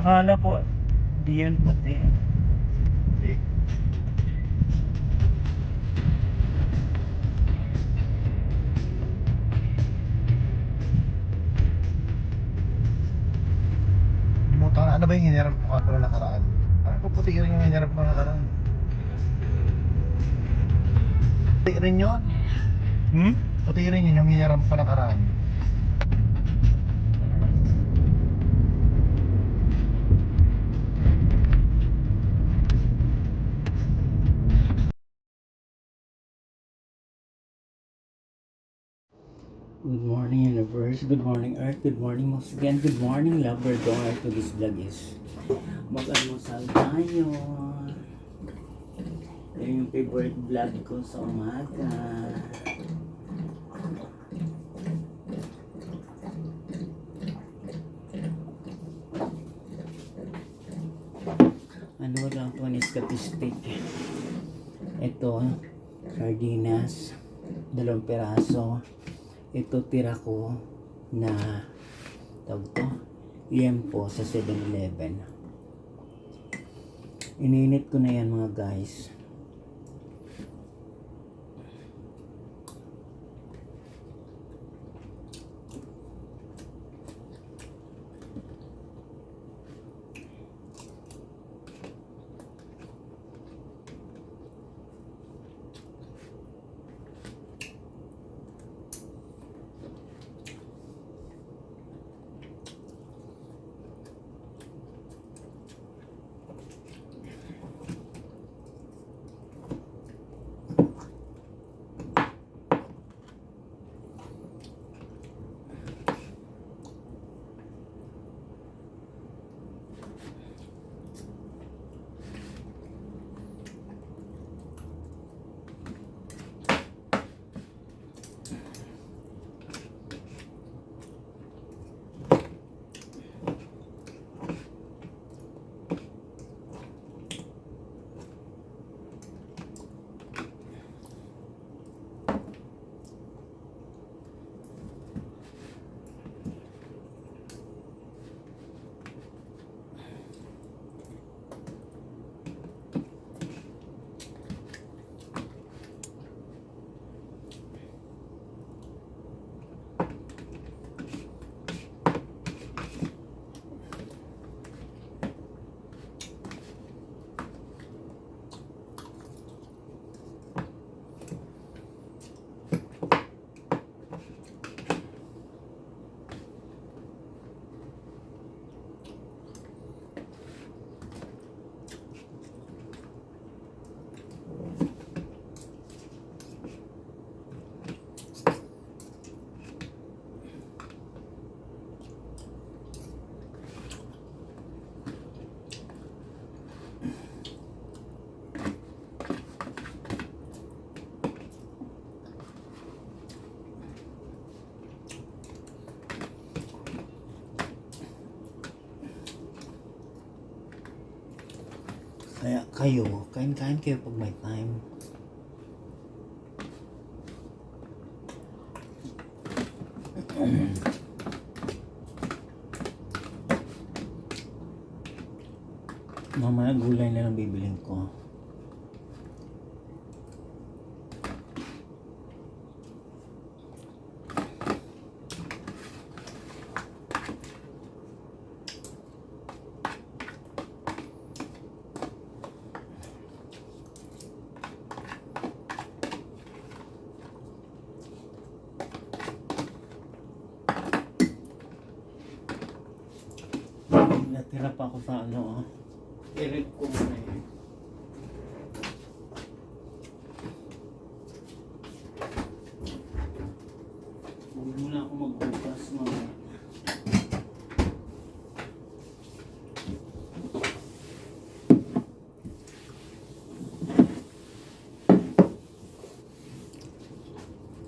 Akala ko, di yun pati. Hindi. Limutan na, ano ba yung hinirap ko ako na nakaraan? Parang puputi rin yung hinirap ko nakaraan. Puti rin yun. Puti rin yun yung hinirap ko nakaraan. Good morning universe, good morning earth, good morning once again, good morning Labrador. To this vlog is mag-almusal tayo. Yan yung favorite vlog ko sa umaga. Ano lang ito, iskatistik. Ito, sardinas, 2 peraso. Ito tira ko na tawag to, liempo sa 7-Eleven. Ininit ko na yan mga guys. Kaya kayo, kain-kain kayo pag may time. Mamaya gulay na lang bibiling ko. Natira pa ako sa ano, i-read ko muna eh. Huwag muna ako magbukas mamaya.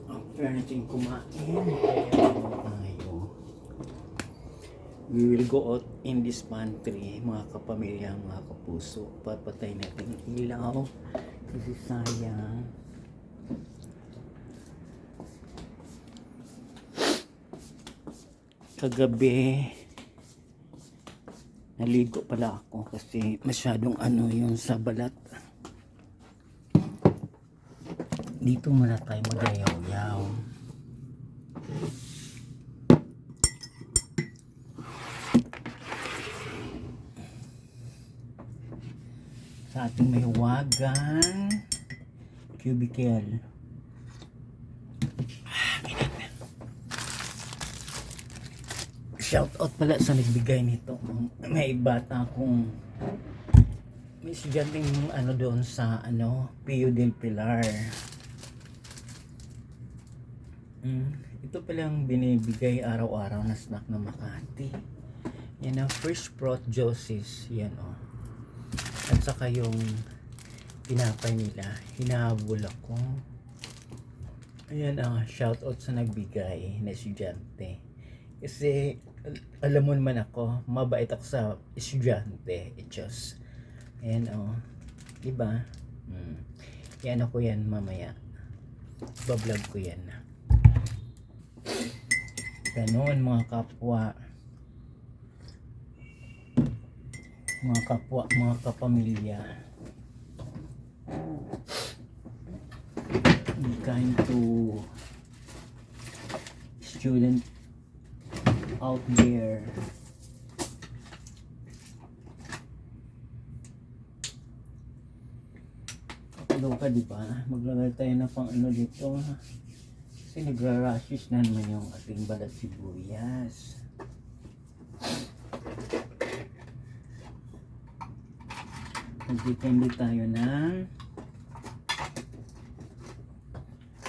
After natin kumain, tayo. We will go out in this pantry, mga kapamilya, mga kapuso. Papatay natin ang ilaw kasi sayang. Kagabi Naligo pala ako kasi masyadong ano yung sa balat. Dito muna tayo magayaw-yaw. Sa ating may wagang cubicle. Shout out pala sa nagbigay nito. May bata akong may estudyanteng ano doon sa ano Pio del Pilar. Ito palang binibigay araw-araw na snack ng Makati. Yan ang Fresh Prot Juices. Yan o. At saka yung tinapay nila. Hinahabol ako. Ayan shout out sa nagbigay na estudyante. Kasi alam mo naman ako, mabait ako sa estudyante. Just ayan diba? Yan ako yan mamaya. Bablog ko yan. Ganon mga kapwa, mga kapamilya. Kind to student out there. Kapaloka diba? Maglagay tayo na pang ano dito. Kasi nagra-rashes na naman yung ating balat sibuyas. Nagtitindi tayo ng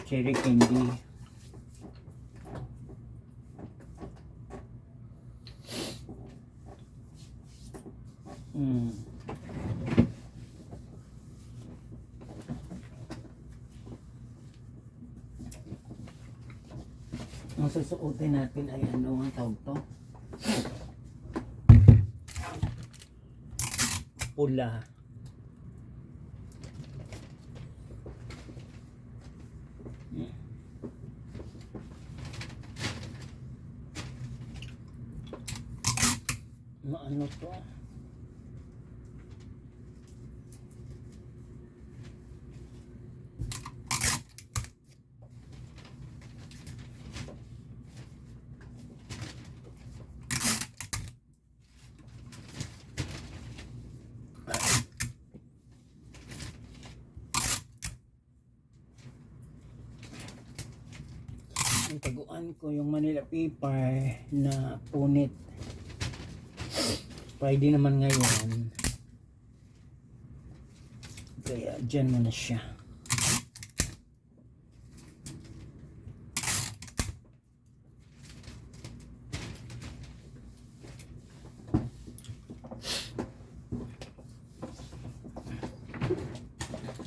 cherry candy. Ang susuotin natin ay ano ang tawag to? Pula. Ano to? Taguan ko yung Manila paper na punit. Friday naman ngayon. Kaya dyan muna siya.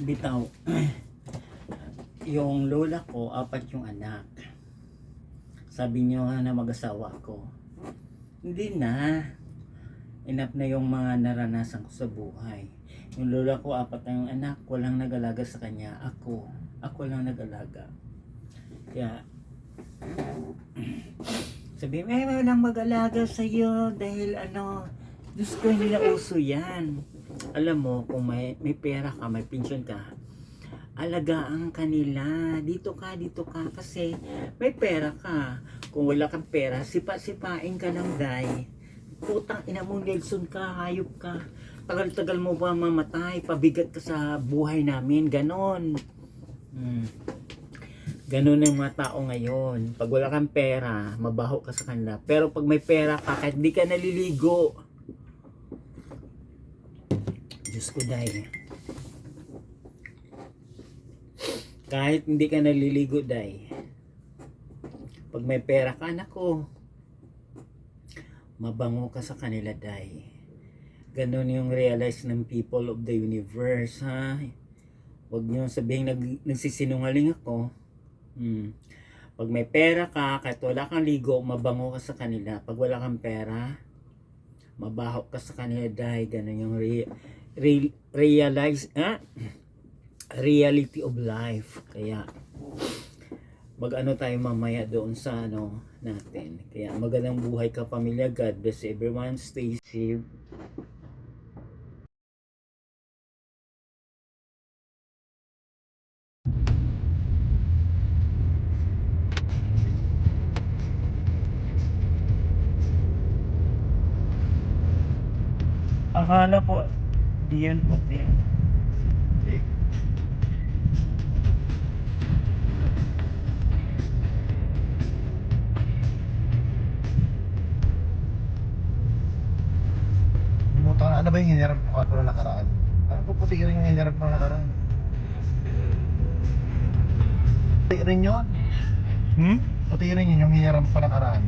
Bitaw. Yung lola ko, 4 yung anak. Sabi niyo na mag-asawa ako. Hindi na. Enough na yung mga naranasan ko sa buhay. Yung lola ko, 4 na yung anak. Walang nag-alaga sa kanya. Ako lang nag-alaga. Kaya, sabi mo, walang mag-alaga sa'yo dahil Diyos ko, hindi na uso yan. Alam mo, kung may pera ka, may pension ka, alagaan kanila. Dito ka, kasi may pera ka. Kung wala kang pera, sipa-sipain ka lang, day. Putang ina mo, Nelson ka, hayop ka. Tagal-tagal mo ba mamatay? Pabigat ka sa buhay namin. Ganon. Ganon ang mga tao ngayon. Pag wala kang pera, mabaho ka sa kanila. Pero pag may pera ka, kahit di ka naliligo. Diyos ko, day. Kahit hindi ka naliligo, day. Pag may pera ka, anak ko, mabango ka sa kanila, day. Ganon yung realize ng people of the universe, ha? Huwag nyo sabihin nagsisinungaling ako. Pag may pera ka, kahit wala kang ligo, mabango ka sa kanila. Pag wala kang pera, mabaho ka sa kanila, day. Ganon yung reality of life. Kaya mag-ano tayo mamaya doon sa natin. Kaya magandang buhay ka, pamilya. God bless everyone. Stay safe. Akala po, di yun po. Di. Eh, Bumutang na, ano ba yung hinirap ko kapag nakaraan? Ano po puti rin yung hinirap ko nakaraan? Puti rin yun. Hmm? Puti rin yun yung hinirap ko nakaraan.